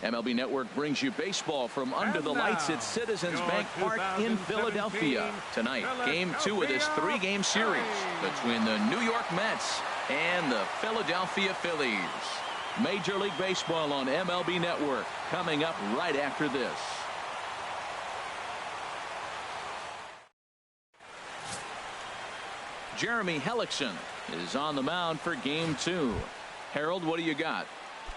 MLB Network brings you baseball from under the lights at Citizens Bank Park in Philadelphia. Tonight, Game 2 of this 3-game series between the New York Mets and the Philadelphia Phillies. Major League Baseball on MLB Network coming up right after this. Jeremy Hellickson is on the mound for Game 2. Harold, what do you got?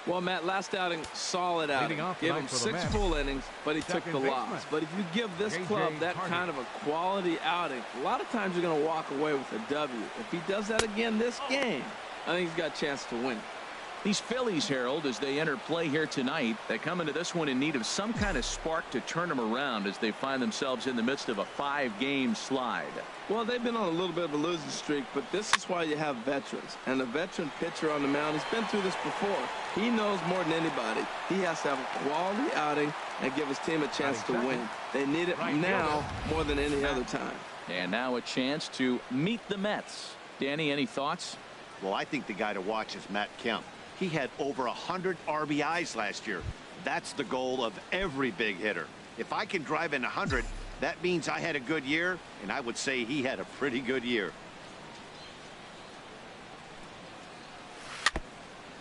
Well, Matt, last outing, solid outing. Gave him 6 full innings, but he took the loss. But if you give this club that kind of a quality outing, a lot of times you're going to walk away with a W. If he does that again this game, I think he's got a chance to win. These Phillies, Harold, as they enter play here tonight, they come into this one in need of some kind of spark to turn them around as they find themselves in the midst of a 5-game slide. Well, they've been on a little bit of a losing streak, but this is why you have veterans. And a veteran pitcher on the mound, he's been through this before. He knows more than anybody. He has to have a quality outing and give his team a chance to win. They need it now more than any other time. And now a chance to meet the Mets. Danny, any thoughts? Well, I think the guy to watch is Matt Kemp. He had over 100 RBIs last year. That's the goal of every big hitter. If I can drive in 100, that means I had a good year, and I would say he had a pretty good year.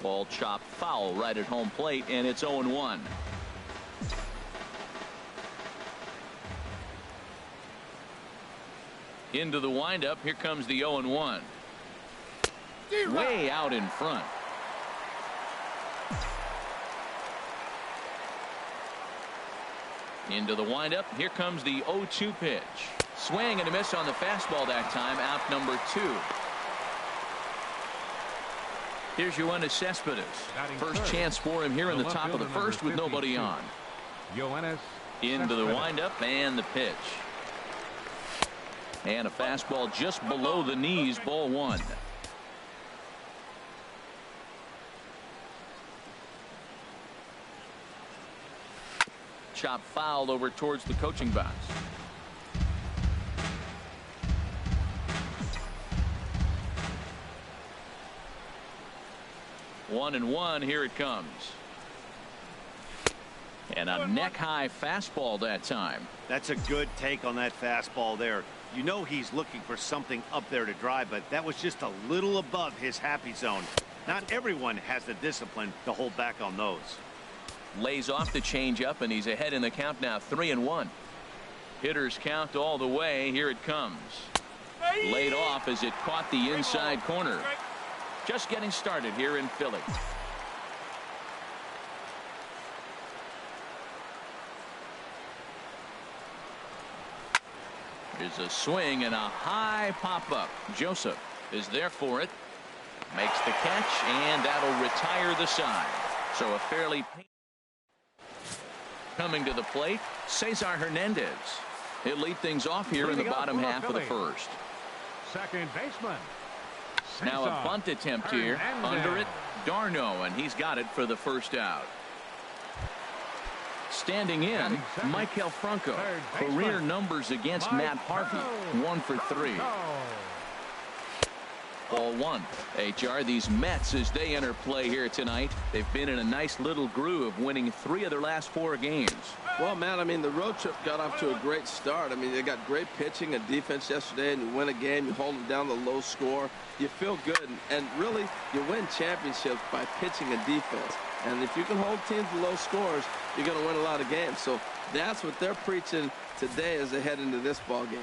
Ball chopped foul right at home plate, and it's 0-1. Into the windup. Here comes the 0-1. Way out in front. Into the windup. Here comes the 0-2 pitch. Swing and a miss on the fastball that time. Out number 2. Here's Yoenis Cespedes. First chance for him here in the top of the first with nobody on. Into the windup and the pitch. And a fastball just below the knees. Ball 1. Chop fouled over towards the coaching box. 1-1. Here it comes. And a neck-high fastball that time. That's a good take on that fastball there. You know he's looking for something up there to drive, but that was just a little above his happy zone. Not everyone has the discipline to hold back on those. Lays off the changeup, and he's ahead in the count now, 3-1. Hitters count all the way. Here it comes. Laid off as it caught the inside corner. Just getting started here in Philly. There's a swing and a high pop-up. Joseph is there for it. Makes the catch, and that'll retire the side. So a fairly coming to the plate, Cesar Hernandez. He'll lead things off here in the bottom half of the first. Second baseman. Now a bunt attempt here. Under it, Darno, and he's got it for the first out. Standing in, Maikel Franco. Career numbers against Matt Harvey. 1 for 3. Ball 1. HR, these Mets, as they enter play here tonight, they've been in a nice little groove, winning 3 of their last 4 games. Well, Matt, I mean, the road trip got off to a great start. I mean, they got great pitching and defense yesterday, and you win a game, you hold them down to low score, you feel good, and really, you win championships by pitching and defense. And if you can hold teams to low scores, you're going to win a lot of games. So that's what they're preaching today as they head into this ball game.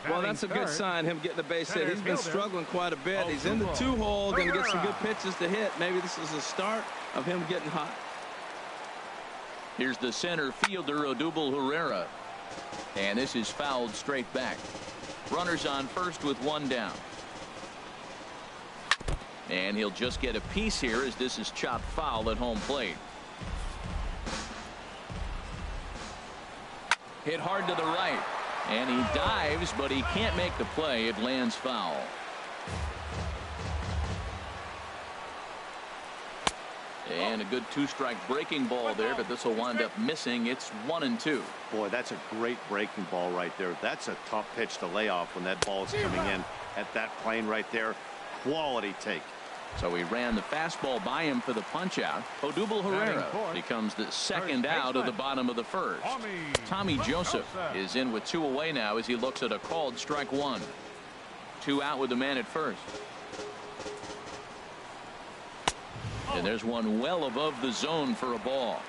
Well, that's a good sign, him getting a base hit. He's been struggling quite a bit. He's in the 2-hole, going to get some good pitches to hit. Maybe this is the start of him getting hot. Here's the center fielder, Odubel Herrera. And this is fouled straight back. Runners on first with 1 down. And he'll just get a piece here as this is chopped foul at home plate. Hit hard to the right. And he dives, but he can't make the play. It lands foul. And a good 2-strike breaking ball there, but this will wind up missing. It's 1-2. Boy, that's a great breaking ball right there. That's a tough pitch to lay off when that ball is coming in at that plane right there. Quality take. So he ran the fastball by him for the punch out. Odubel Herrera becomes the second out of the bottom of the first. Tommy Joseph is in with 2 away now as he looks at a called strike 1. 2 out with the man at first. And there's one well above the zone for a ball.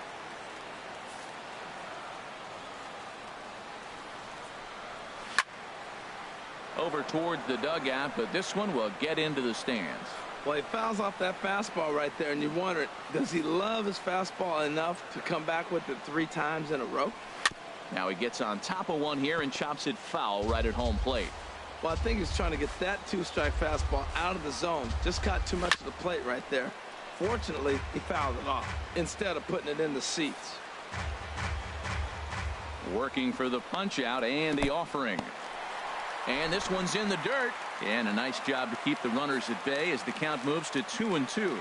Over towards the dugout, but this one will get into the stands. Well, he fouls off that fastball right there, and you wonder, does he love his fastball enough to come back with it 3 times in a row? Now he gets on top of one here and chops it foul right at home plate. Well, I think he's trying to get that 2-strike fastball out of the zone. Just caught too much of the plate right there. Fortunately, he fouled it off instead of putting it in the seats. Working for the punch out and the offering. And this one's in the dirt. And a nice job to keep the runners at bay as the count moves to 2-2.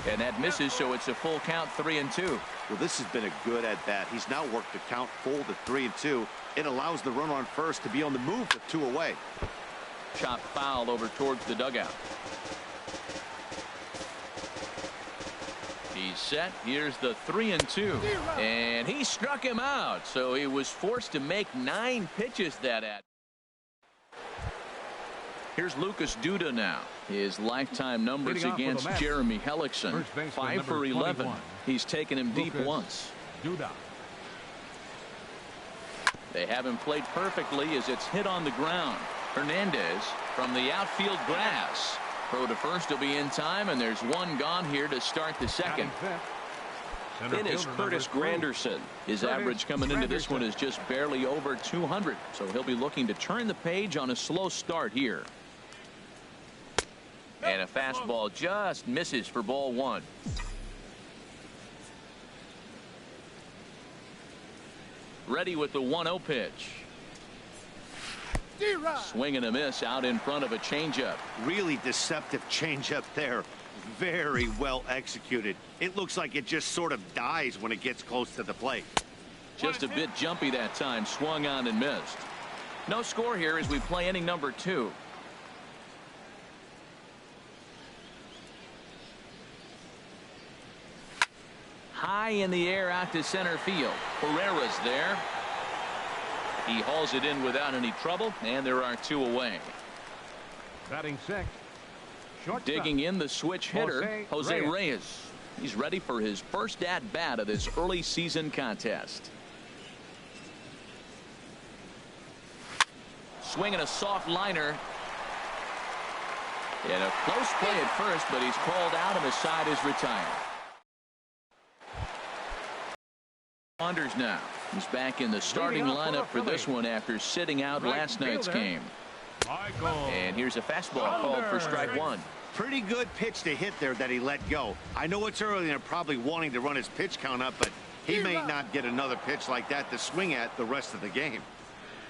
And that misses, so it's a full count, 3-2. Well, this has been a good at bat. He's now worked the count full to 3-2. It allows the runner on first to be on the move with 2 away. Chop foul over towards the dugout. He's set. Here's the 3-2. And he struck him out. So he was forced to make 9 pitches that at. Here's Lucas Duda now. His lifetime numbers against Jeremy Hellickson. 5 for 11. He's taken him deep once. Duda. They have him played perfectly as it's hit on the ground. Hernandez from the outfield grass. Throw to first will be in time, and there's one gone here to start the second. In is Curtis Granderson. His average coming into this one is just barely over 200, so he'll be looking to turn the page on a slow start here. And a fastball just misses for ball 1. Ready with the 1-0 pitch. Swing and a miss out in front of a changeup. Really deceptive changeup there. Very well executed. It looks like it just sort of dies when it gets close to the plate. Just a bit jumpy that time. Swung on and missed. No score here as we play inning number 2. High in the air out to center field. Herrera's there. He hauls it in without any trouble, and there are 2 away. Batting 6. Digging in the switch hitter, Jose Reyes. He's ready for his first at-bat of this early season contest. Swinging a soft liner. And a close play at first, but he's called out and the side is retired. Saunders now. He's back in the starting lineup for this one after sitting out last night's game. And here's a fastball called for strike 1. Pretty good pitch to hit there that he let go. I know it's early and they're probably wanting to run his pitch count up, but he may not get another pitch like that to swing at the rest of the game.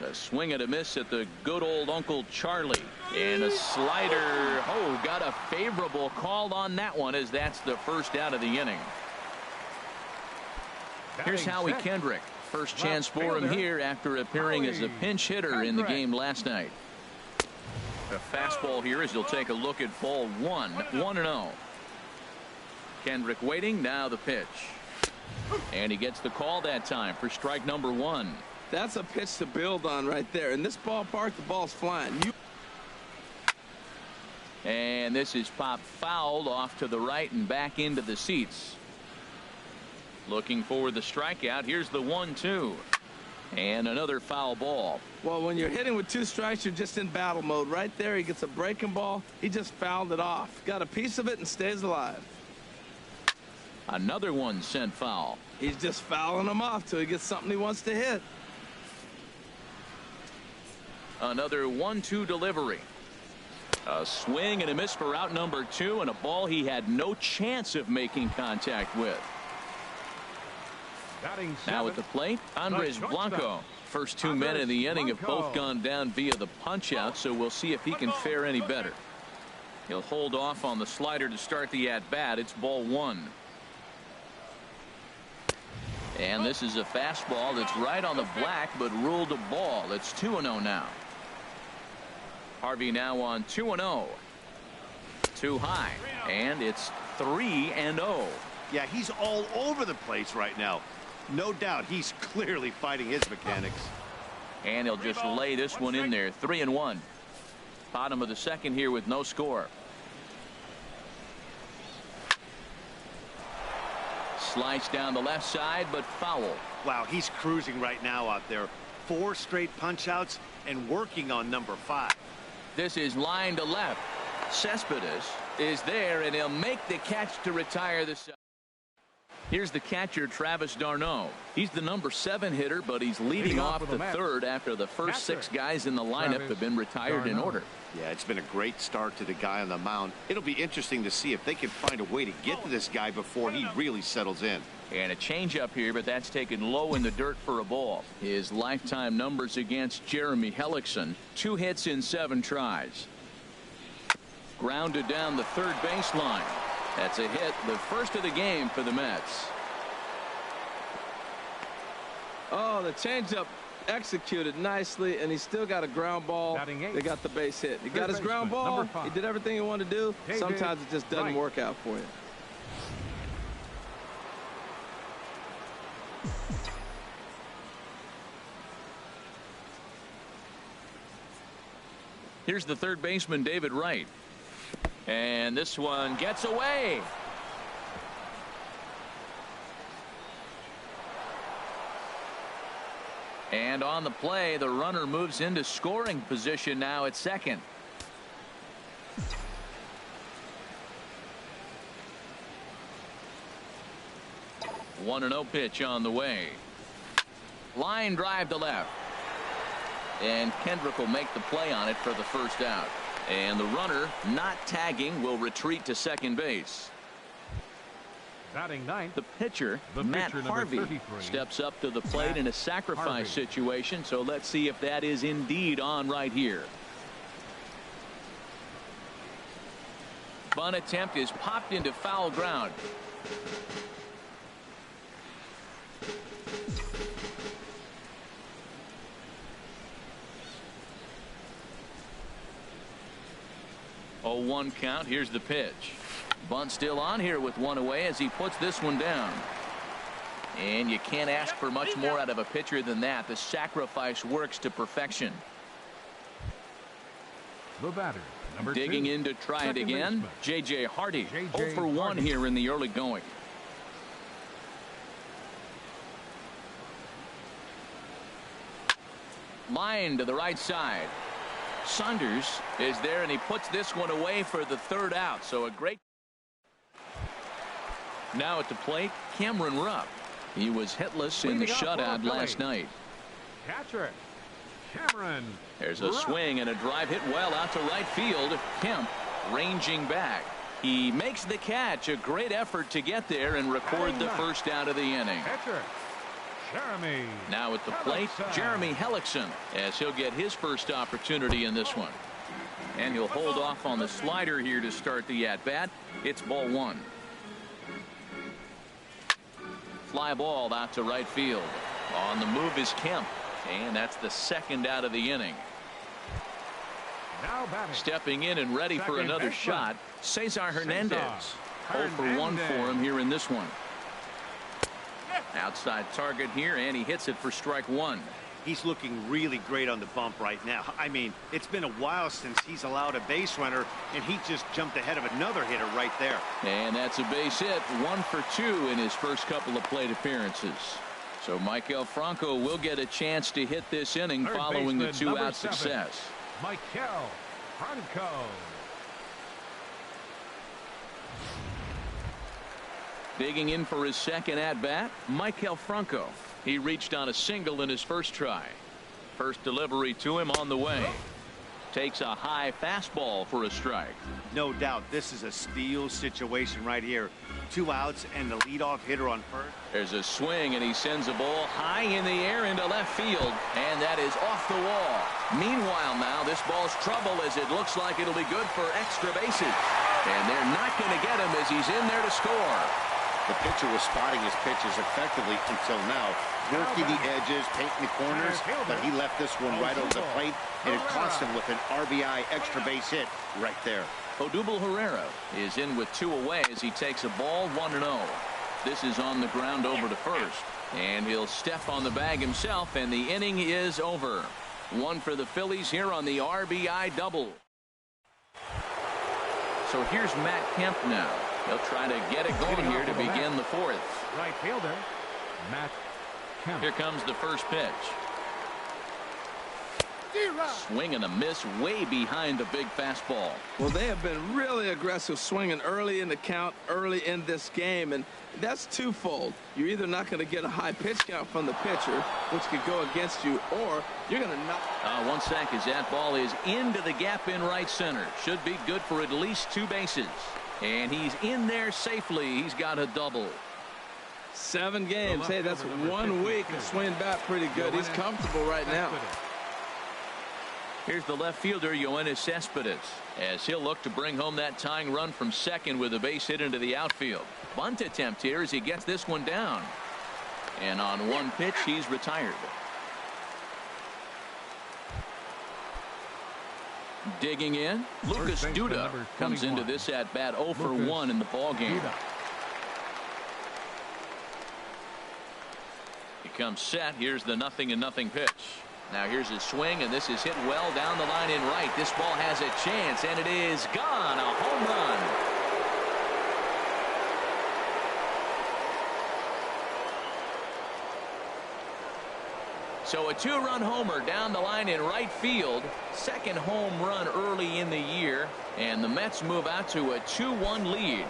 A swing and a miss at the good old Uncle Charlie. And a slider. Oh, got a favorable call on that one as that's the first out of the inning. Here's Howie Kendrick. First chance for him here after appearing as a pinch hitter in the game last night. A fastball here as he'll take a look at ball 1. 1-0. Kendrick waiting. Now the pitch. And he gets the call that time for strike number 1. That's a pitch to build on right there. In this ballpark, the ball's flying. And this is popped fouled off to the right and back into the seats. Looking for the strikeout. Here's the 1-2. And another foul ball. Well, when you're hitting with 2 strikes, you're just in battle mode. Right there, he gets a breaking ball. He just fouled it off. Got a piece of it and stays alive. Another one sent foul. He's just fouling them off till he gets something he wants to hit. Another 1-2 delivery. A swing and a miss for out number 2, and a ball he had no chance of making contact with. Now at the plate, Andres Blanco. First 2 men in the inning have both gone down via the punch out, so we'll see if he can fare any better. He'll hold off on the slider to start the at bat. It's ball 1. And this is a fastball that's right on the black but ruled a ball. It's 2-0 now. Harvey now on 2-0. Too high, and it's 3-0. Yeah, he's all over the place right now. No doubt he's clearly fighting his mechanics. And he'll just lay this one in there. 3-1. Bottom of the second here with no score. Slice down the left side, but foul. Wow, he's cruising right now out there. 4 straight punch outs and working on number 5. This is line to left. Cespedes is there, and he'll make the catch to retire the side. Here's the catcher, Travis d'Arnaud. He's the number 7 hitter, but he's leading off the third after the first 6 guys in the lineup have been retired in order. Yeah, it's been a great start to the guy on the mound. It'll be interesting to see if they can find a way to get to this guy before he really settles in. And a changeup here, but that's taken low in the dirt for a ball. His lifetime numbers against Jeremy Hellickson: 2 hits in 7 tries. Grounded down the third baseline. That's a hit, the first of the game for the Mets. Oh, the changeup executed nicely, and he still got a ground ball. They got the base hit. He got his ground ball. He did everything he wanted to do. Sometimes it just doesn't work out for you. Here's the third baseman, David Wright. And this one gets away. And on the play, the runner moves into scoring position now at second. One 1-0 pitch on the way. Line drive to left. And Kendrick will make the play on it for the first out. And the runner, not tagging, will retreat to second base. Batting ninth, the pitcher, Matt Harvey, steps up to the plate in a sacrifice situation. So let's see if that is indeed on right here. Bunt attempt is popped into foul ground. Oh, 1 count. Here's the pitch. Bunt still on here with 1 away as he puts this one down. And you can't ask for much more out of a pitcher than that. The sacrifice works to perfection. The batter, number digging 2, in to try it again. baseman. J.J. Hardy. J.J. 0 for 1 Hardy. here in the early going. Line to the right side. Saunders is there, and he puts this one away for the third out. So a great. Now at the plate, Cameron Rupp. He was hitless in the shutout last night. Catcher, Cameron. There's a swing and a drive hit well out to right field. Kemp ranging back. He makes the catch. A great effort to get there and record the first out of the inning. Catcher, Jeremy. Now at the plate, Jeremy Hellickson, as he'll get his first opportunity in this one. And he'll hold off on the slider here to start the at-bat. It's ball 1. Fly ball out to right field. On the move is Kemp, and that's the second out of the inning. Now batting. Stepping in and ready for another shot, Cesar Hernandez. 0 for 1 for him here in this one. Outside target here, and he hits it for strike 1. He's looking really great on the bump right now. I mean, it's been a while since he's allowed a base runner, and he just jumped ahead of another hitter right there. And that's a base hit. 1 for 2 in his first couple of plate appearances. So Maikel Franco will get a chance to hit this inning following the 2-out success. Maikel Franco. Digging in for his second at-bat, Maikel Franco. He reached on a single in his first try. First delivery to him on the way. Takes a high fastball for a strike. No doubt this is a steal situation right here. 2 outs and the leadoff hitter on first. There's a swing, and he sends a ball high in the air into left field, and that is off the wall. Meanwhile now, this ball's trouble as it looks like it'll be good for extra bases. And they're not going to get him as he's in there to score. The pitcher was spotting his pitches effectively until now, working the edges, painting the corners, but he left this one right over the plate, and it cost him with an RBI extra base hit right there. Odubel Herrera is in with 2 away as he takes a ball 1-0. This is on the ground over to first, and he'll step on the bag himself, and the inning is over. 1 for the Phillies here on the RBI double. So here's Matt Kemp now. He'll try to get it going here to begin the 4th. Right fielder, Matt Kemp. Here comes the first pitch. Swing and a miss way behind the big fastball. Well, they have been really aggressive swinging early in the count, early in this game, and that's twofold. You're either not going to get a high pitch count from the pitcher, which could go against you, or you're going to knock. 1 sec as that ball is into the gap in right center. Should be good for at least 2 bases. And he's in there safely. He's got a double. 7 games. Hey, that's 1 week of swinging bat pretty good. He's comfortable right now. Here's the left fielder, Yoenis Cespedes, as he'll look to bring home that tying run from second with a base hit into the outfield. Bunt attempt here as he gets this one down. And on 1 pitch, he's retired. Digging in, Lucas Duda comes into this at bat 0 for 1 in the ball game. He comes set. Here's the 0-0 pitch. Now here's his swing, and this is hit well down the line in right. This ball has a chance, and it is gone. A home run. So a 2-run homer down the line in right field. 2nd home run early in the year, and the Mets move out to a 2-1 lead.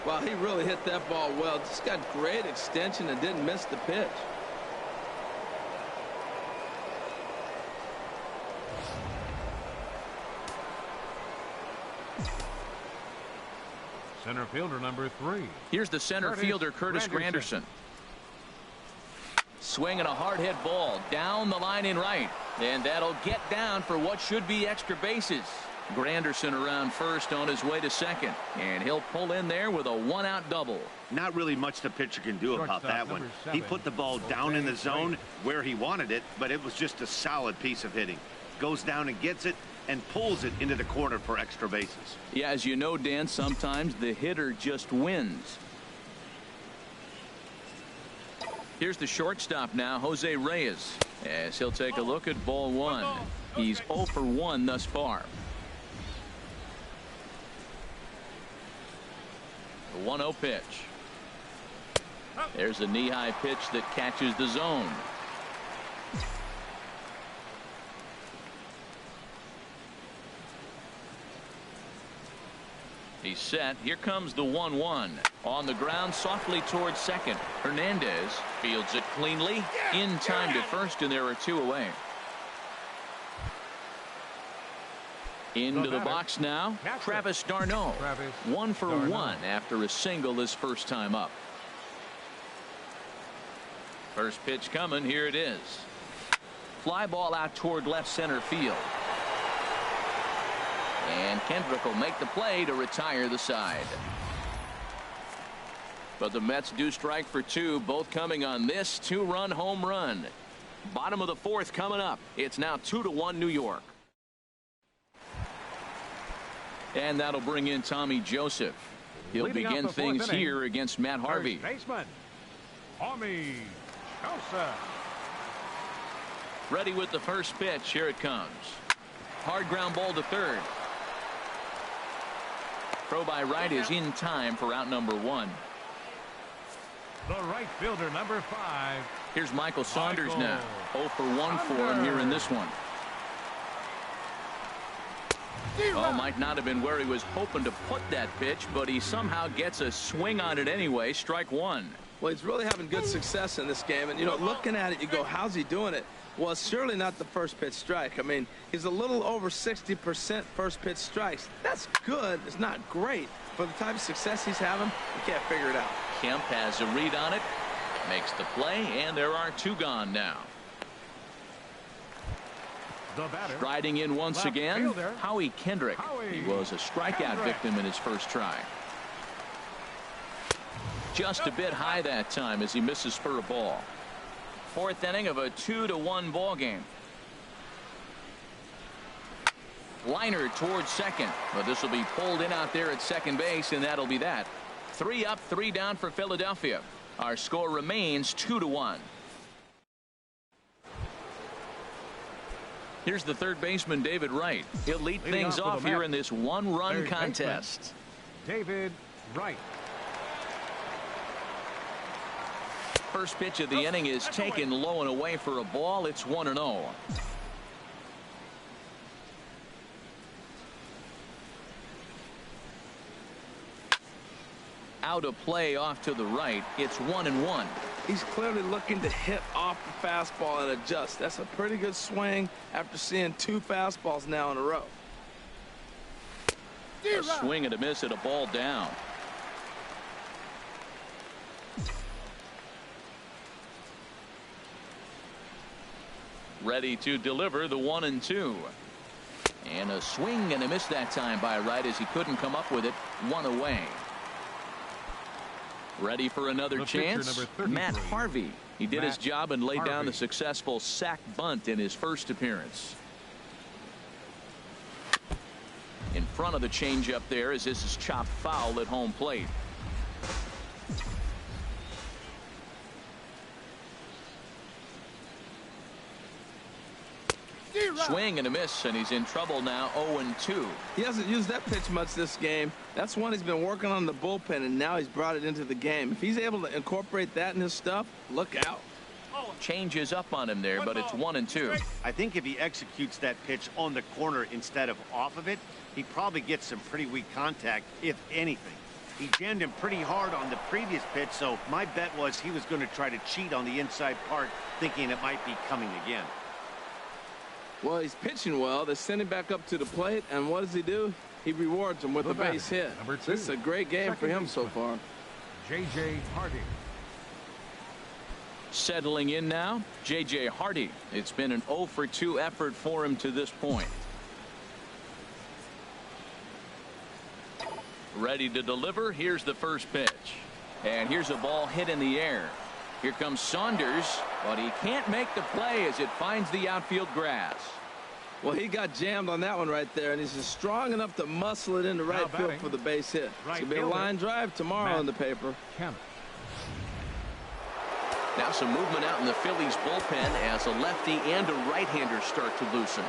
Wow, he really hit that ball well. Just got great extension and didn't miss the pitch. Center fielder number 3. Here's the center fielder, Curtis Granderson. Swinging a hard hit ball down the line in right, and that'll get down for what should be extra bases. Granderson around first on his way to second, and he'll pull in there with a 1-out double. Not really much the pitcher can do about that one. He put the ball down in the zone where he wanted it, but it was just a solid piece of hitting. Goes down and gets it and pulls it into the corner for extra bases. Yeah, as you know, Dan, sometimes the hitter just wins. Here's the shortstop now, Jose Reyes, as he'll take a look at ball 1. He's 0 for 1 thus far. The 1-0 pitch. There's a knee-high pitch that catches the zone. He's set. Here comes the 1-1. On the ground softly towards second. Hernandez fields it cleanly in time to first, and there are 2 away. Into the box now, Travis d'Arnaud. 1 for 1 after a single his first time up. First pitch coming. Here it is. Fly ball out toward left center field. And Kendrick will make the play to retire the side. But the Mets do strike for 2, both coming on this 2-run home run. Bottom of the 4th coming up. It's now 2-1 New York. And that'll bring in Tommy Joseph. He'll begin things here against Matt Harvey. First baseman, Tommy Joseph. Ready with the first pitch. Here it comes. Hard ground ball to third. Throw by right is in time for out number 1. The right fielder number 5. Here's Michael Saunders now. 0 for 1 for him here in this one. Oh, might not have been where he was hoping to put that pitch, but he somehow gets a swing on it anyway. Strike 1. Well, he's really having good success in this game. And, you know, looking at it, you go, how's he doing it? Well, it's surely not the first pitch strike. I mean, he's a little over 60% first pitch strikes. That's good. It's not great. For the type of success he's having, you can't figure it out. Kemp has a read on it, makes the play, and there are 2 gone now. Striding in once again, Howie Kendrick. He was a strikeout victim in his first try. Just a bit high that time as he misses for a ball. Fourth inning of a 2-1 ball game. Liner towards second, but this will be pulled in out there at second base, and that'll be that. 3 up, 3 down for Philadelphia. Our score remains 2-1. Here's the third baseman, David Wright. He'll lead things off here in this one-run contest. David Wright. First pitch of the inning is taken low and away for a ball. It's 1-0. Out of play off to the right. It's 1-1. He's clearly looking to hit off the fastball and adjust. That's a pretty good swing after seeing 2 fastballs now in a row. A swing and a miss at a ball down. Ready to deliver the 1-2. And a swing and a miss that time by Wright as he couldn't come up with it. 1 away. Ready for another chance. Matt Harvey. He did his job and laid down the successful sac bunt in his first appearance. In front of the changeup there as this is chopped foul at home plate. Swing and a miss, and he's in trouble now. 0-2. He hasn't used that pitch much this game. That's one he's been working on the bullpen, and now he's brought it into the game. If he's able to incorporate that in his stuff, look out. Changes up on him there, but it's 1-2. I think if he executes that pitch on the corner instead of off of it, he probably gets some pretty weak contact, if anything. He jammed him pretty hard on the previous pitch, so my bet was he was going to try to cheat on the inside part, thinking it might be coming again. Well, he's pitching well. They send him back up to the plate, and what does he do? He rewards him with a base hit. This is a great game for him so far. J.J. Hardy. Settling in now, J.J. Hardy. It's been an 0-for-2 effort for him to this point. Ready to deliver. Here's the first pitch. And here's a ball hit in the air. Here comes Saunders, but he can't make the play as it finds the outfield grass. Well, he got jammed on that one right there, and he's just strong enough to muscle it into right field for the base hit. It's going to be a line drive tomorrow in the paper. Now some movement out in the Phillies bullpen as a lefty and a right-hander start to loosen.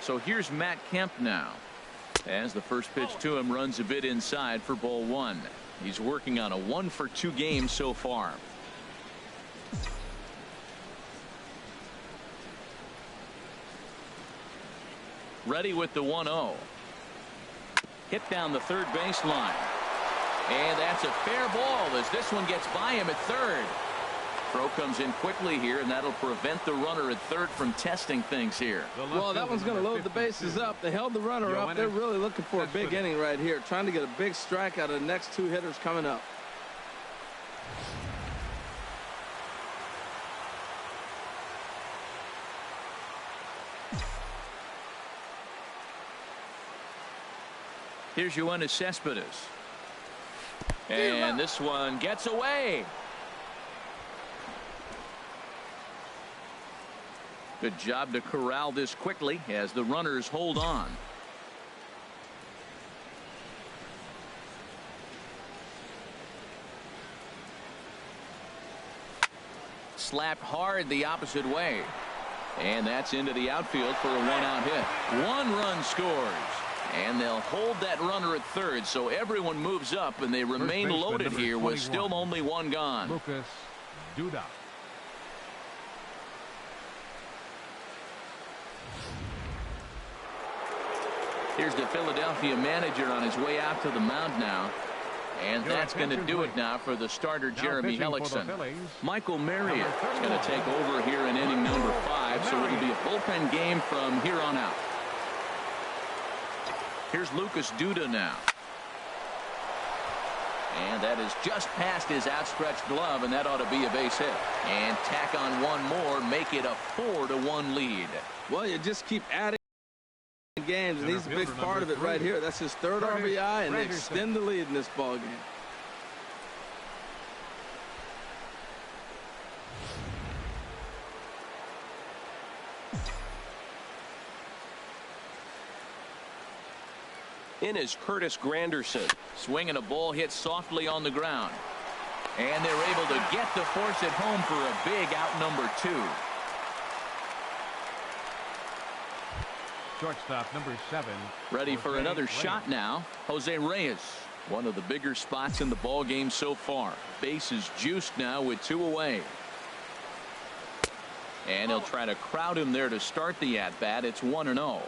So here's Matt Kemp now. As the first pitch to him runs a bit inside for ball 1. He's working on a 1-for-2 game so far. Ready with the 1-0. Hit down the third baseline. And that's a fair ball as this one gets by him at third. Throw comes in quickly here, and that'll prevent the runner at third from testing things here. Well, that one's going to load the bases up. They held the runner up. They're really looking for a big inning right here, trying to get a big strike out of the next 2 hitters coming up. Here's Yoenis Cespedes. And this one gets away. Good job to corral this quickly as the runners hold on. Slapped hard the opposite way. And that's into the outfield for a 1-out hit. 1 run scores. And they'll hold that runner at third, so everyone moves up, and they remain loaded here with still only 1 gone. Lucas Duda. Here's the Philadelphia manager on his way out to the mound now. And that's going to do it now for the starter, Jeremy Hellickson. Michael Marriott is going to take over here in inning number 5, so it'll be a bullpen game from here on out. Here's Lucas Duda now. And that is just past his outstretched glove, and that ought to be a base hit. And tack on 1 more, make it a 4-1 lead. Well, you just keep adding and games, and he's a big part of it right here. That's his third RBI, and they extend the lead in this ball game. In is Curtis Granderson. Swinging a ball hit softly on the ground. And they're able to get the force at home for a big out number 2. Shortstop number 7. Ready for another shot now. Jose Reyes. One of the bigger spots in the ball game so far. Base is juiced now with 2 away. And he'll try to crowd him there to start the at-bat. It's 1-0.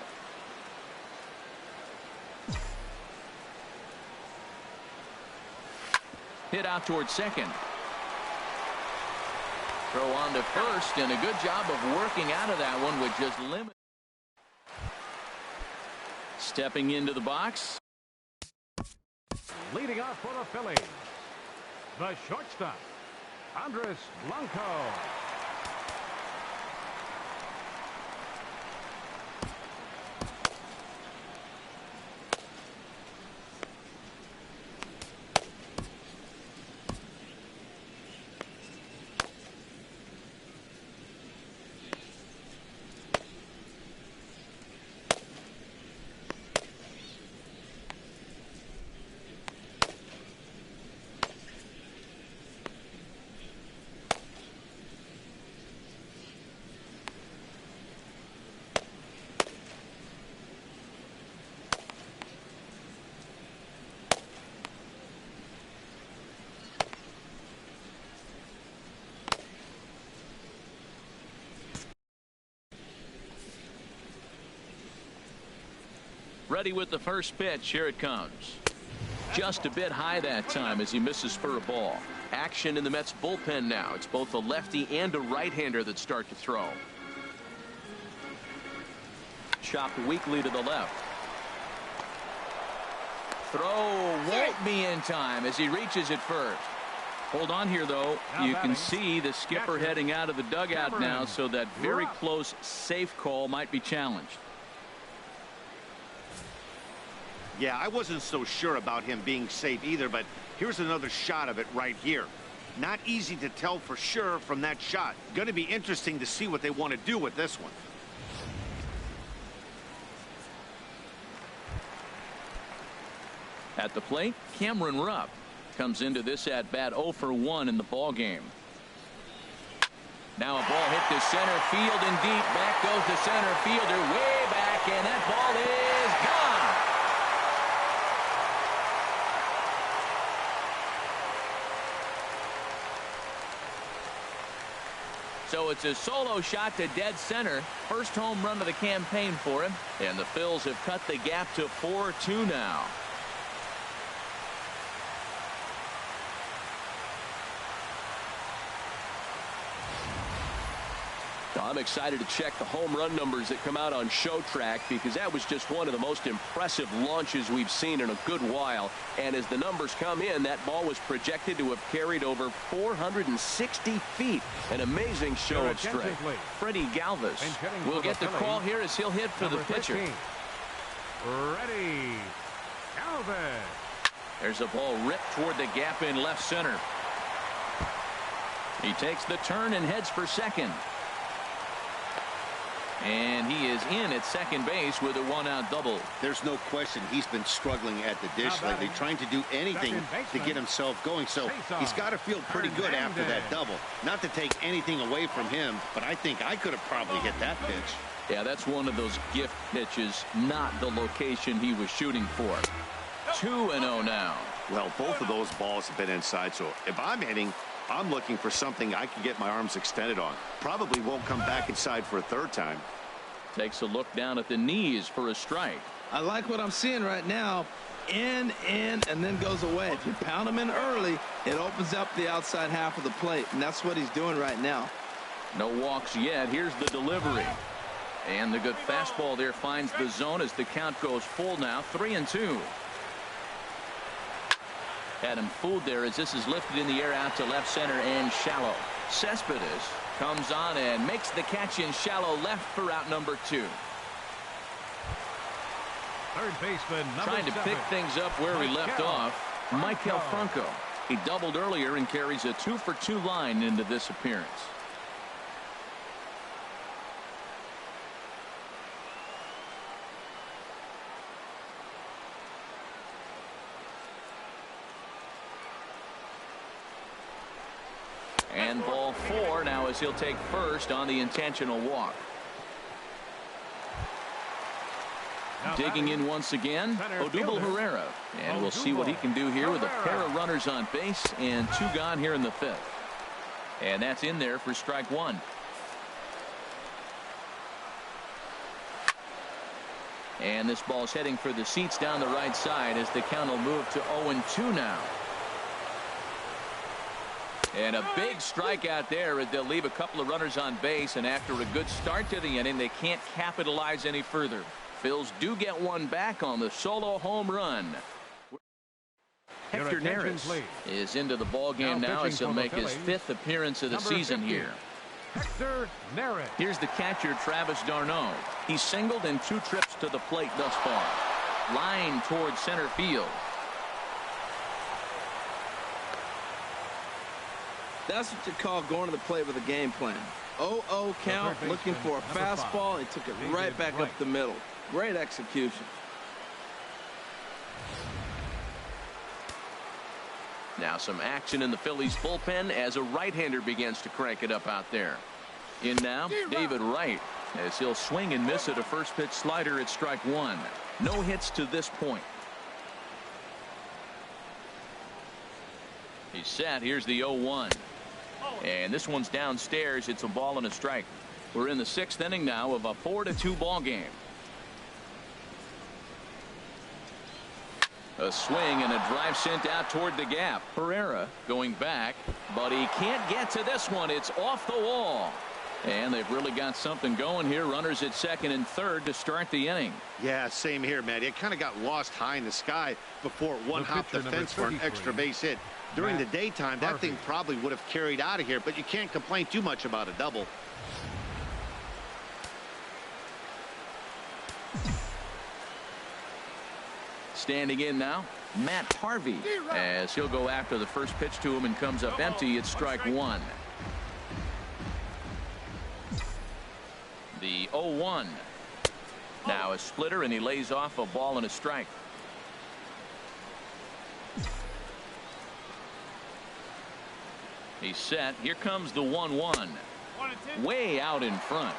Hit out towards second. Throw on to first, and a good job of working out of that one with just limit. Stepping into the box. Leading off for the Phillies, the shortstop, Andres Blanco. Ready with the first pitch. Here it comes. Just a bit high that time as he misses for a ball. Action in the Mets bullpen now. It's both a lefty and a right-hander that start to throw. Chopped weakly to the left. Throw won't be in time as he reaches it first. Hold on here, though. You can see the skipper heading out of the dugout now, so that very close safe call might be challenged. Yeah, I wasn't so sure about him being safe either, but here's another shot of it right here. Not easy to tell for sure from that shot. Going to be interesting to see what they want to do with this one. At the plate, Cameron Rupp comes into this at bat 0 for 1 in the ball game. Now a ball hit to center field and deep. Back goes the center fielder way back, and that ball is gone. So it's a solo shot to dead center. First home run of the campaign for him. And the Phils have cut the gap to 4-2 now. I'm excited to check the home run numbers that come out on ShowTrack, because that was just one of the most impressive launches we've seen in a good while. And as the numbers come in, that ball was projected to have carried over 460 feet. An amazing show of strength. Freddie Galvis will get the call here as he'll hit for the pitcher. Ready, Galvis. There's a ball ripped toward the gap in left center. He takes the turn and heads for second. And he is in at second base with a one-out double. There's no question he's been struggling at the dish lately, trying to do anything to get himself going. So he's got to feel pretty good after that double. Not to take anything away from him, but I think I could have probably hit that pitch. Yeah, that's one of those gift pitches, not the location he was shooting for. 2-0 now. Well, both of those balls have been inside, so if I'm hitting, I'm looking for something I can get my arms extended on. Probably won't come back inside for a third time. Takes a look down at the knees for a strike. I like what I'm seeing right now. In, and then goes away. If you pound him in early, it opens up the outside half of the plate, and that's what he's doing right now. No walks yet. Here's the delivery. And the good fastball there finds the zone as the count goes full now. 3-2. Had him fooled there as this is lifted in the air out to left center and shallow. Cespedes comes on and makes the catch in shallow left for out number 2. Third baseman, number Trying to 7. pick things up where we left off, Michael Franco. He doubled earlier and carries a 2-for-2 line into this appearance. And ball 4 now as he'll take first on the intentional walk. Digging in once again, Odubel Herrera. And we'll see what he can do here with a pair of runners on base and 2 gone here in the 5th. And that's in there for strike 1. And this ball's heading for the seats down the right side as the count will move to 0-2 now. And a big strikeout there as they'll leave a couple of runners on base, and after a good start to the inning, they can't capitalize any further. Phils do get one back on the solo home run. Hector Neris is into the ball game now as he'll make his 5th appearance of the season here. Hector Neris. Here's the catcher, Travis d'Arnaud. He's singled in 2 trips to the plate thus far. Line towards center field. That's what you call going to the plate with a game plan. 0-0 count, looking for a fastball. He took it right back up the middle. Great execution. Now some action in the Phillies bullpen as a right-hander begins to crank it up out there. In now, David Wright, as he'll swing and miss at a first pitch slider at strike 1. No hits to this point. He's set. Here's the 0-1. And this one's downstairs. It's a ball and a strike. We're in the 6th inning now of a 4-2 ball game. A swing and a drive sent out toward the gap. Herrera going back, but he can't get to this one. It's off the wall. And they've really got something going here. Runners at 2nd and 3rd to start the inning. Yeah, same here, man. It kind of got lost high in the sky before it one-hopped the fence for an extra base hit. During the daytime, that thing probably would have carried out of here, but you can't complain too much about a double. Standing in now, Matt Harvey, as he'll go after the first pitch to him and comes up empty. It's strike 1. The 0-1. Now a splitter, and he lays off a ball and a strike. He's set. Here comes the 1-1. Way out in front.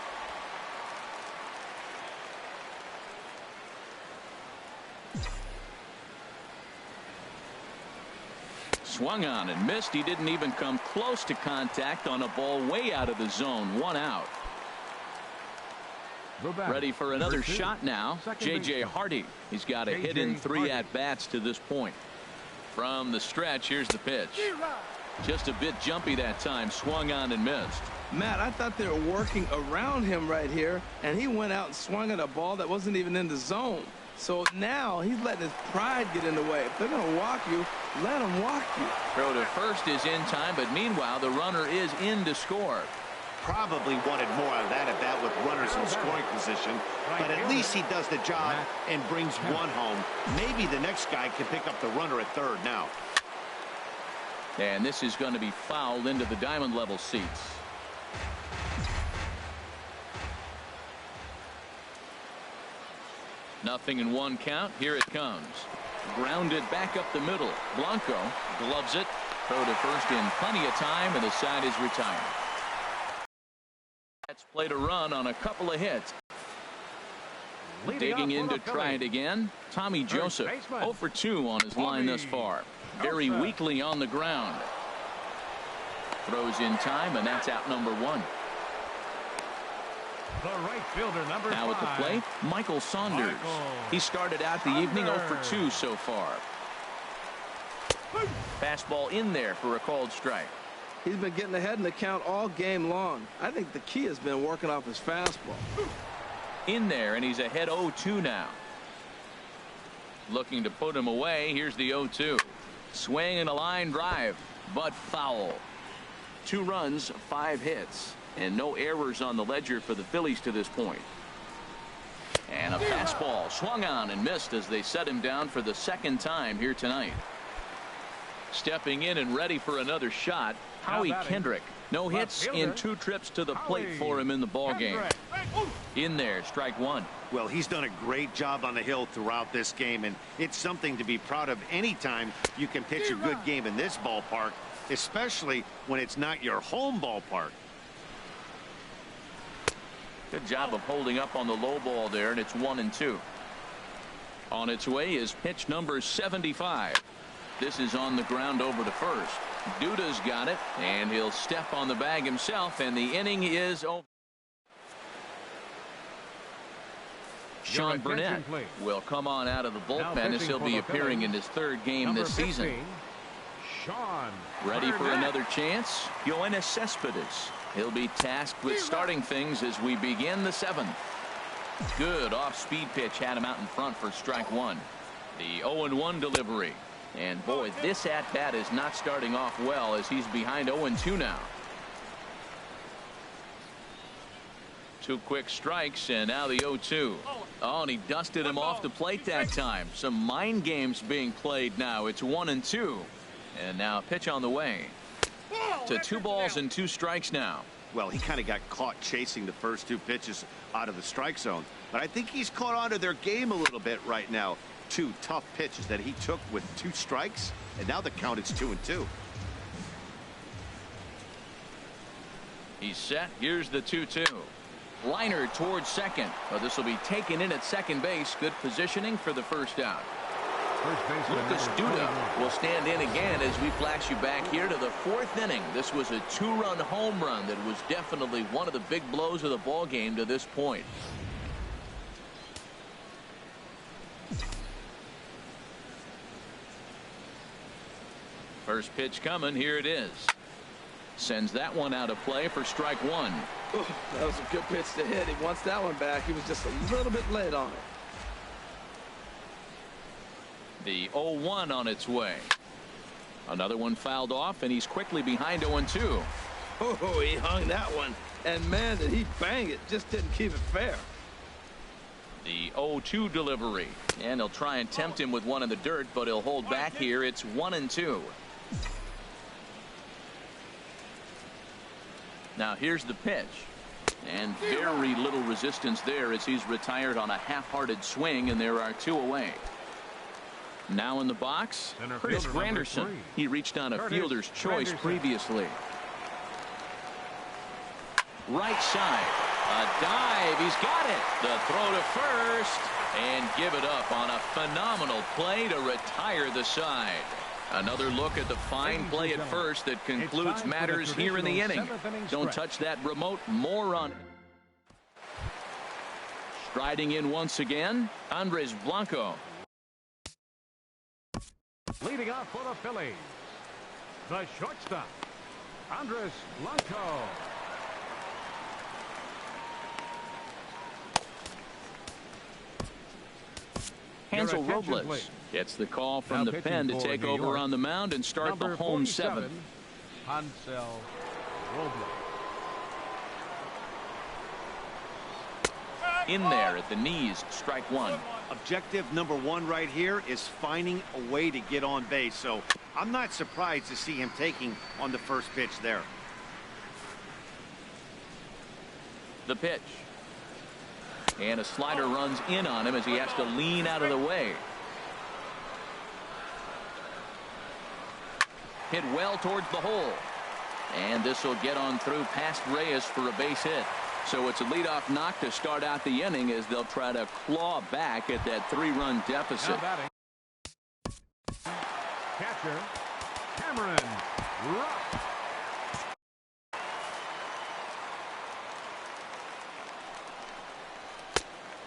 Swung on and missed. He didn't even come close to contact on a ball way out of the zone. 1 out. Ready for another shot now. J.J. Hardy. He's got a hit in 3 at-bats to this point. From the stretch, here's the pitch. Just a bit jumpy that time. Swung on and missed. Matt, I thought they were working around him right here, and he went out and swung at a ball that wasn't even in the zone. So now he's letting his pride get in the way. If they're going to walk you, let them walk you. Throw to first is in time, but meanwhile, the runner is in to score. Probably wanted more out of that at bat with runners in scoring position, but at least he does the job and brings one home. Maybe the next guy can pick up the runner at 3rd now. And this is going to be fouled into the diamond level seats. Nothing in 1 count. Here it comes. Grounded back up the middle. Blanco gloves it. Throw to first in plenty of time, and the side is retired. That's played a run on a couple of hits. Digging in to try it again. Tommy Joseph 0 for 2 on his line thus far. Very weakly on the ground. Throws in time, and that's out number 1. The right fielder, number 5. Now at the plate, Michael Saunders. He started out the evening 0 for 2 so far. Fastball in there for a called strike. He's been getting ahead in the count all game long. I think the key has been working off his fastball. In there, and he's ahead 0-2 now. Looking to put him away. Here's the 0-2. Swing and a line drive, but foul. 2 runs, 5 hits, and no errors on the ledger for the Phillies to this point. And a fastball swung on and missed as they set him down for the second time here tonight. Stepping in and ready for another shot, Howie Kendrick. No hits in 2 trips to the plate for him in the ballgame. In there, strike one. Well, he's done a great job on the hill throughout this game, and it's something to be proud of anytime you can pitch a good game in this ballpark, especially when it's not your home ballpark. Good job of holding up on the low ball there, and it's 1-2. On its way is pitch number 75. This is on the ground over to first. Duda's got it, and he'll step on the bag himself, and the inning is over. Sean Burnett will come on out of the bullpen as he'll be appearing in his 3rd game this season. Ready for another chance? Yoenis Cespedes. He'll be tasked with starting things as we begin the 7th. Good off-speed pitch had him out in front for strike one. The 0-1 delivery. And boy, this at-bat is not starting off well as he's behind 0-2 now. 2 quick strikes, and now the 0-2. Oh, and he dusted him off the plate that time. Some mind games being played now. It's 1-2. And now a pitch on the way. To 2 balls and 2 strikes now. Well, he kind of got caught chasing the first 2 pitches out of the strike zone. But I think he's caught on to their game a little bit right now. 2 tough pitches that he took with 2 strikes, and now the count is 2-2. He's set. Here's the 2-2. Liner towards second, but this will be taken in at second base. Good positioning for the first out. Lucas Duda will stand in again as we flash you back here to the 4th inning. This was a 2-run home run that was definitely one of the big blows of the ball game to this point. First pitch coming. Here it is. Sends that one out of play for strike one. Ooh, that was a good pitch to hit. He wants that one back. He was just a little bit late on it. The 0-1 on its way. Another one fouled off, and he's quickly behind 0-2. Oh, he hung that one. And man, did he bang it. Just didn't keep it fair. The 0-2 delivery. And he'll try and tempt him with one in the dirt, but he'll hold back here. It's 1-2. Now here's the pitch. And very little resistance there as he's retired on a half-hearted swing, and there are 2 away. Now in the box, Curtis Granderson. He reached on a fielder's choice previously. Right side. A dive. He's got it. The throw to first. And give it up on a phenomenal play to retire the side. Another look at the fine play at first that concludes matters here in the inning. Don't touch that remote. More on it. Striding in once again, Andres Blanco. Leading off for the Phillies, the shortstop, Andres Blanco. Hansel Robles gets the call from the pen to take over on the mound and start the home 7th. Hansel Robles. In there at the knees, strike one. Objective number 1 right here is finding a way to get on base. So I'm not surprised to see him taking on the first pitch there. The pitch. And a slider runs in on him as he has to lean out of the way. Hit well towards the hole. And this will get on through past Reyes for a base hit. So it's a leadoff knock to start out the inning as they'll try to claw back at that 3-run deficit. Catcher Cameron Rupp.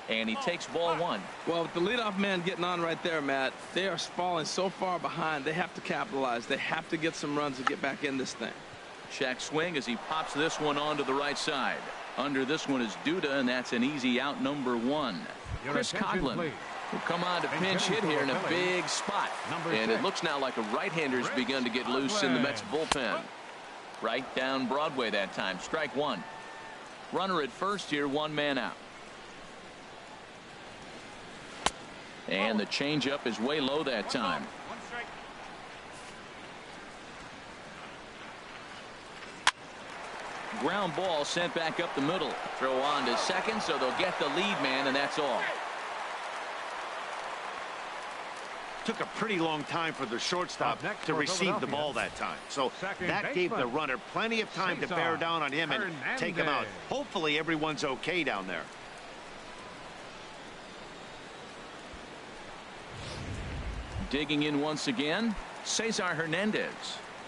And he takes ball 1. Well, with the leadoff man getting on right there, Matt, they are falling so far behind. They have to capitalize. They have to get some runs and get back in this thing. Check swing as he pops this one onto the right side. Under this one is Duda, and that's an easy out, number 1. Chris Coghlan will come on to pinch hit here in a big spot. And it looks now like a right-hander's begun to get loose in the Mets bullpen. Right down Broadway that time. Strike one. Runner at first here, 1 man out. And the changeup is way low that time. Ground ball sent back up the middle. Throw on to second, so they'll get the lead man, and that's all. Took a pretty long time for the shortstop to receive the ball that time. So that gave the runner plenty of time to bear down on him and take him out. Hopefully everyone's okay down there. Digging in once again, Cesar Hernandez.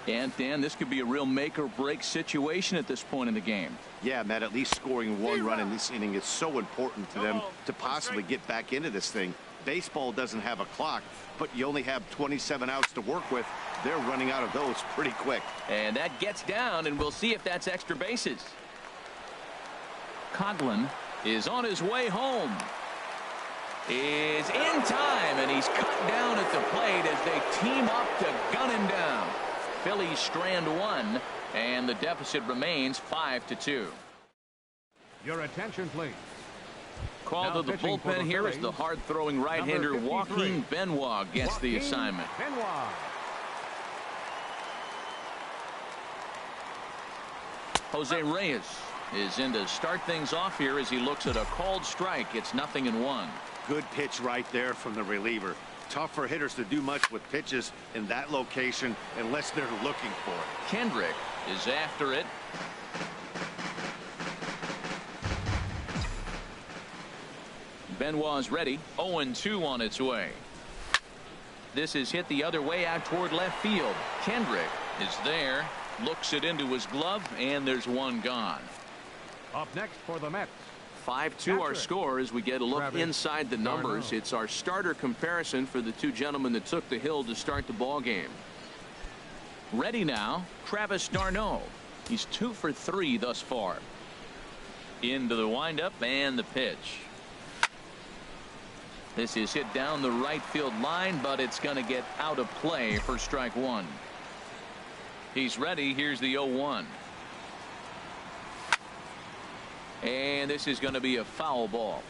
And Dan, this could be a real make or break situation at this point in the game. Yeah, Matt, at least scoring one run in this inning is so important to them to possibly get back into this thing. Baseball doesn't have a clock, but you only have 27 outs to work with. They're running out of those pretty quick. And that gets down, and we'll see if that's extra bases. Coughlin is on his way home. Is in time, and he's cut down at the plate as they team up to gun him down. Phillies strand one, and the deficit remains 5-2. Your attention, please. Called to the bullpen here as the hard-throwing right-hander Joaquin Benoit gets the assignment. Jose Reyes is in to start things off here as he looks at a called strike. It's 0-1. Good pitch right there from the reliever. Tough for hitters to do much with pitches in that location unless they're looking for it. Kendrick is after it. Benoit's ready. 0-2 on its way. This is hit the other way out toward left field. Kendrick is there. Looks it into his glove, and there's one gone. Up next for the Mets. 5-2 our score as we get a look inside the numbers. It's our starter comparison for the two gentlemen that took the hill to start the ball game. Ready now, Travis d'Arnaud. He's 2 for 3 thus far. Into the windup and the pitch. This is hit down the right field line, but it's going to get out of play for strike one. He's ready. Here's the 0-1. And this is going to be a foul ball.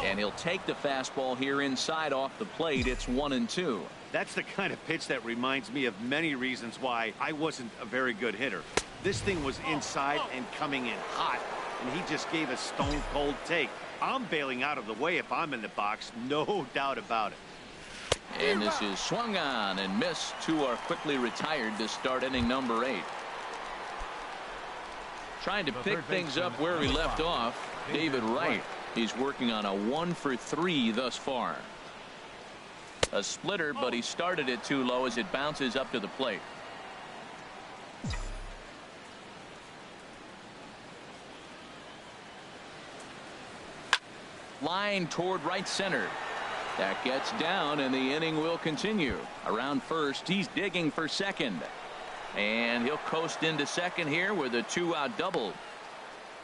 And he'll take the fastball here inside off the plate. It's 1-2. That's the kind of pitch that reminds me of many reasons why I wasn't a very good hitter. This thing was inside and coming in hot, and he just gave a stone cold take. I'm bailing out of the way if I'm in the box, no doubt about it. And this is swung on and missed. Two are quickly retired to start inning number 8. Trying to pick things up where he left off, David Wright. He's working on a 1 for 3 thus far. A splitter, but he started it too low as it bounces up to the plate. Line toward right center. That gets down, and the inning will continue. Around first, he's digging for second. And he'll coast into second here with a 2-out double.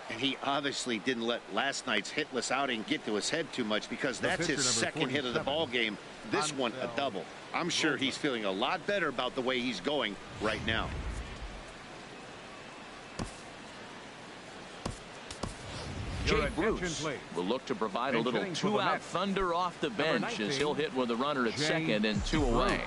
And he obviously didn't let last night's hitless outing get to his head too much, because that's his second hit of the ball game. This one a double. I'm sure he's feeling a lot better about the way he's going right now. Jay Bruce will look to provide a little 2-out thunder off the bench as he'll hit with a runner at second and 2 away.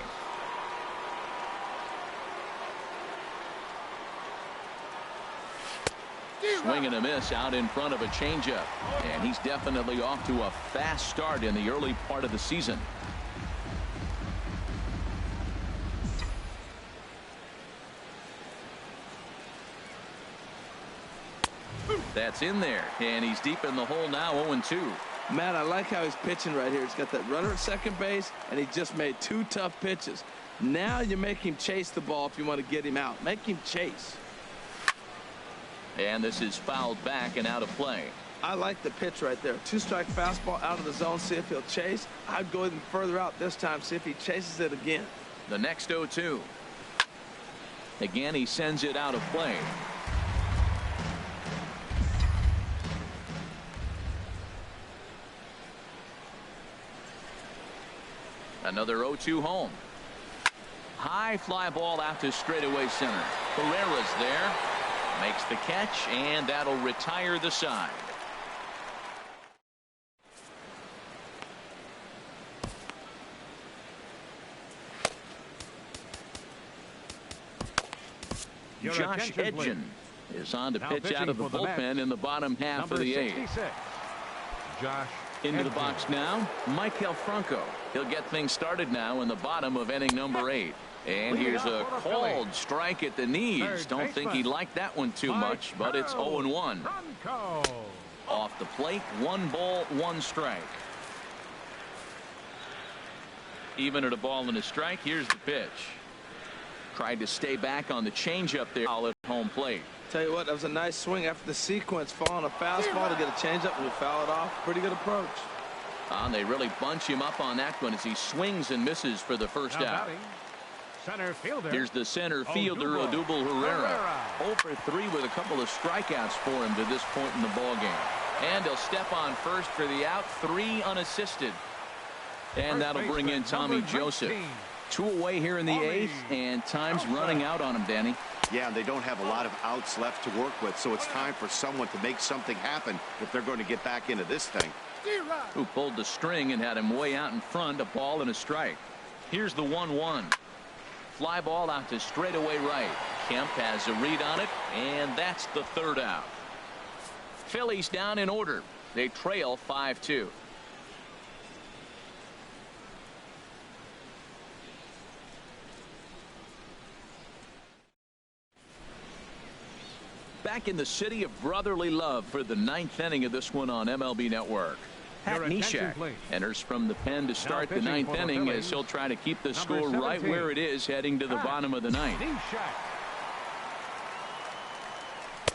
Swing and a miss out in front of a changeup. And he's definitely off to a fast start in the early part of the season. That's in there, and he's deep in the hole now. 0-2. Matt, I like how he's pitching right here. He's got that runner at second base, and he just made 2 tough pitches. Now you make him chase the ball if you want to get him out. Make him chase. And this is fouled back and out of play. I like the pitch right there. 2-strike fastball out of the zone. See if he'll chase. I'd go even further out this time. See if he chases it again. The next 0-2. Again, he sends it out of play. Another 0-2 home. High fly ball out to straightaway center. Pereira's there. Makes the catch, and that'll retire the side. Josh Edgen is on to pitch out of the bullpen in the bottom half of the 8th. Josh into the box now, Maikel Franco. He'll get things started now in the bottom of inning number 8. And here's a called strike at the knees. Don't think he liked that one too much, but it's 0-1. Off the plate, 1 ball, 1 strike. Even at a ball and a strike, here's the pitch. Tried to stay back on the changeup there at home plate. Tell you what, that was a nice swing after the sequence, following a fastball to get a changeup and you foul it off. Pretty good approach. And they really bunch him up on that one as he swings and misses for the first out. Center fielder. Here's the center fielder, Odubel Herrera. 0 for 3 with a couple of strikeouts for him to this point in the ball game. And he'll step on first for the out, 3 unassisted. And that'll bring in Tommy Joseph. 2 away here in the 8th, and time's running out on him, Danny. Yeah, and they don't have a lot of outs left to work with, so it's time for someone to make something happen if they're going to get back into this thing. Who pulled the string and had him way out in front, a ball and a strike. Here's the 1-1. Fly ball out to straightaway right. Kemp has a read on it, and that's the 3rd out. Phillies down in order. They trail 5-2. Back in the city of brotherly love for the 9th inning of this one on MLB Network. Pat Neshek enters from the pen to start the 9th inning as he'll try to keep the score right where it is heading to the bottom of the 9th.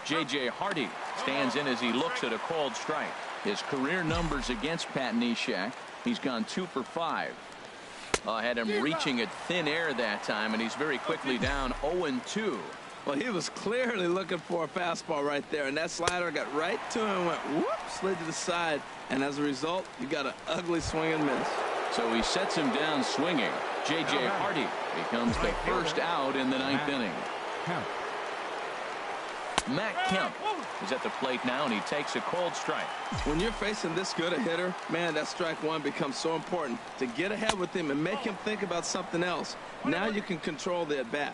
J.J. Hardy stands in as he looks at a called strike. His career numbers against Pat Neshek. He's gone 2 for 5. Had him reaching at thin air that time, and he's very quickly down 0-2. Well, he was clearly looking for a fastball right there, and that slider got right to him and went whoop, slid to the side, and as a result, you got an ugly swing and miss. So he sets him down swinging. J.J. Hardy becomes the first out in the 9th inning. Matt Kemp is at the plate now, and he takes a called strike. When you're facing this good a hitter, man, that strike one becomes so important to get ahead with him and make him think about something else. Now you can control the at-bat.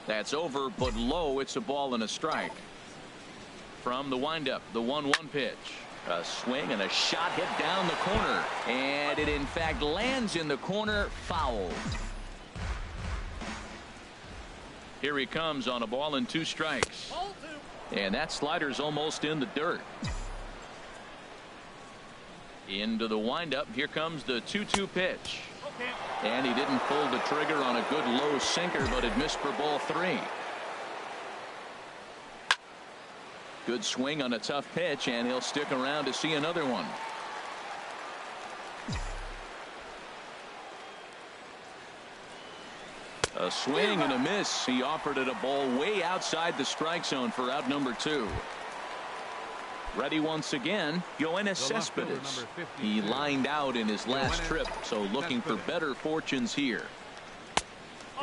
That's over, but low. It's a ball and a strike. From the windup, the 1-1 pitch. A swing and a shot hit down the corner. And it, in fact, lands in the corner, foul. Here he comes on a ball and 2 strikes. And that slider's almost in the dirt. Into the windup. Here comes the 2-2 pitch. And he didn't pull the trigger on a good low sinker, but it missed for ball 3. Good swing on a tough pitch, and he'll stick around to see another one. A swing and a miss. He offered it a ball way outside the strike zone for out number 2. Ready once again, Yoenis Cespedes. He lined out in his last trip, so looking for better fortunes here.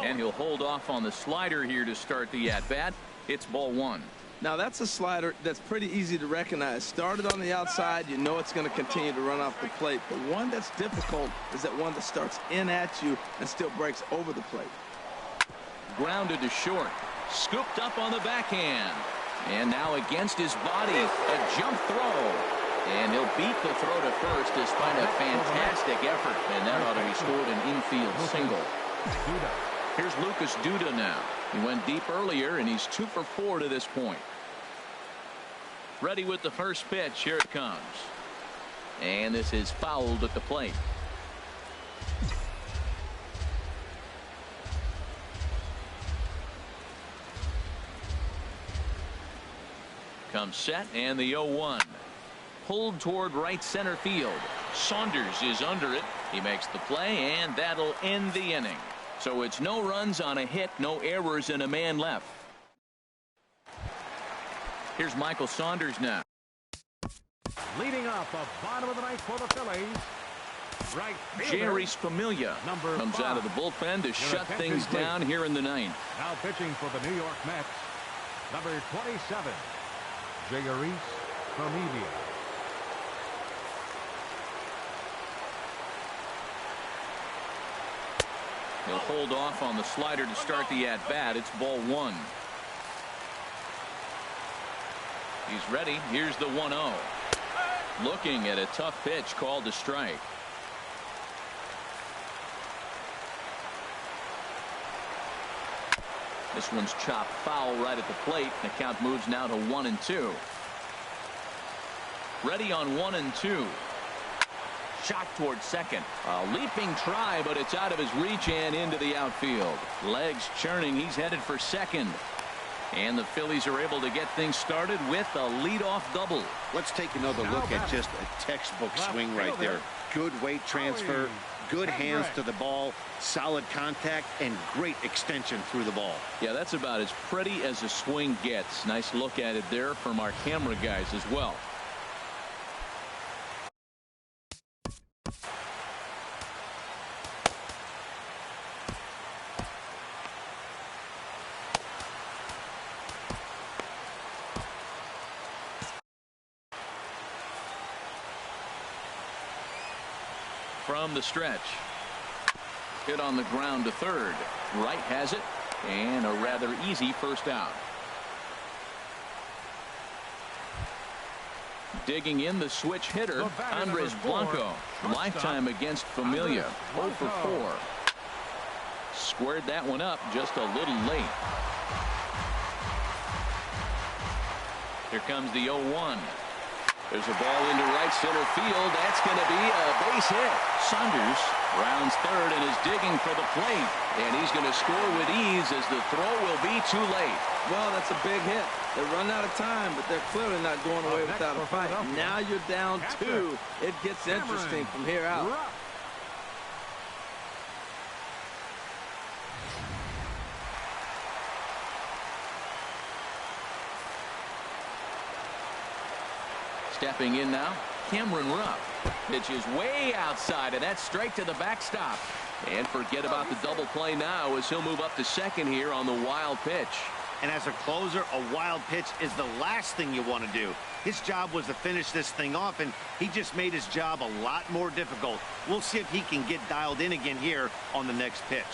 And he'll hold off on the slider here to start the at-bat. It's ball 1. Now that's a slider that's pretty easy to recognize. Started on the outside, you know it's going to continue to run off the plate. The one that's difficult is that one that starts in at you and still breaks over the plate. Grounded to short. Scooped up on the backhand. And now against his body, a jump throw. And he'll beat the throw to first despite a fantastic effort. And that ought to be scored an infield single. Here's Lucas Duda now. He went deep earlier, and he's 2 for 4 to this point. Ready with the first pitch. Here it comes. And this is fouled at the plate. Comes set, and the 0-1. Pulled toward right center field. Saunders is under it. He makes the play, and that'll end the inning. So it's no runs on a hit, no errors, and a man left. Here's Michael Saunders now. Leading off the bottom of the 9th for the Phillies. Right fielder, Jerry Spamiglia comes 5. out of the bullpen to shut things down here in the 9th. Now pitching for the New York Mets, Number 27, Jairus Familia. He'll hold off on the slider to start the at-bat. It's ball 1. He's ready. Here's the 1-0. Looking at a tough pitch called a strike. This one's chopped foul right at the plate. The count moves now to 1-2. Ready on 1-2. Shot towards second. A leaping try, but it's out of his reach and into the outfield. Legs churning. He's headed for second. And the Phillies are able to get things started with a leadoff double. Let's take another look at just a textbook swing right there. Good weight transfer, good hands to the ball, solid contact, and great extension through the ball. Yeah, that's about as pretty as a swing gets. Nice look at it there from our camera guys as well. From the stretch. Hit on the ground to third. Wright has it, and a rather easy first out. Digging in the switch hitter, Andres Blanco. Lifetime against Familia, 0 for 4. Squared that one up just a little late. Here comes the 0-1. There's a ball into right center field. That's going to be a base hit. Saunders rounds third and is digging for the plate. And he's going to score with ease as the throw will be too late. Well, that's a big hit. They run out of time, but they're clearly not going away without a fight. Now you're down 2. It gets interesting from here out. Stepping in now, Cameron Rupp. Pitch is way outside, and that's straight to the backstop. And forget about the double play now as he'll move up to second here on the wild pitch. And as a closer, a wild pitch is the last thing you want to do. His job was to finish this thing off, and he just made his job a lot more difficult. We'll see if he can get dialed in again here on the next pitch.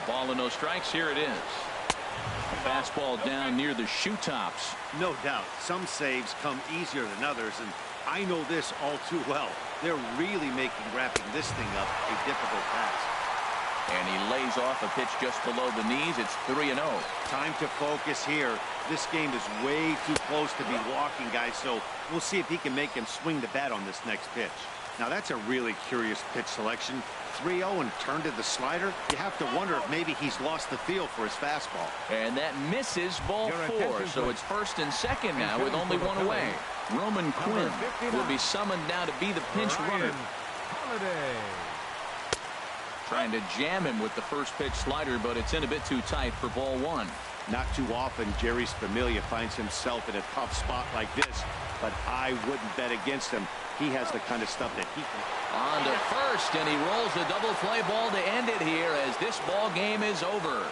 Ball and no strikes. Here it is. A fastball down near the shoe tops. No doubt. Some saves come easier than others, and I know this all too well. They're really making wrapping this thing up a difficult task. And he lays off a pitch just below the knees. It's 3-0. Time to focus here. This game is way too close to be walking, guys, so we'll see if he can make him swing the bat on this next pitch. Now, that's a really curious pitch selection. 3-0 and turned to the slider. You have to wonder if maybe he's lost the feel for his fastball. And that misses ball 4. So it's first and second now with only one away. Roman Quinn will be summoned now to be the pinch runner. Trying to jam him with the first pitch slider, but it's in a bit too tight for ball 1. Not too often Jairus Familia finds himself in a tough spot like this, but I wouldn't bet against him. He has the kind of stuff that he can. On to first, and he rolls the double play ball to end it here as this ball game is over.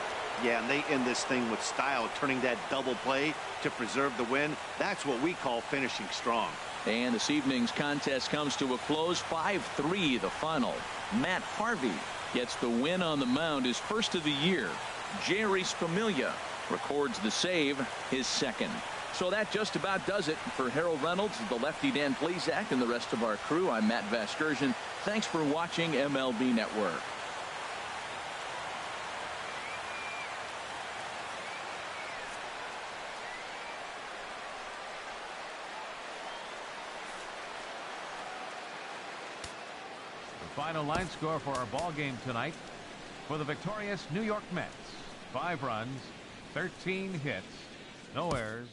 Yeah, and they end this thing with style, turning that double play to preserve the win. That's what we call finishing strong. And this evening's contest comes to a close. 5-3 the final. Matt Harvey gets the win on the mound, his first of the year. Jairus Familia records the save, his second. So that just about does it. For Harold Reynolds, the lefty Dan Plesac, and the rest of our crew, I'm Matt Vasgersian. Thanks for watching MLB Network. The final line score for our ball game tonight for the victorious New York Mets. 5 runs, 13 hits, no errors.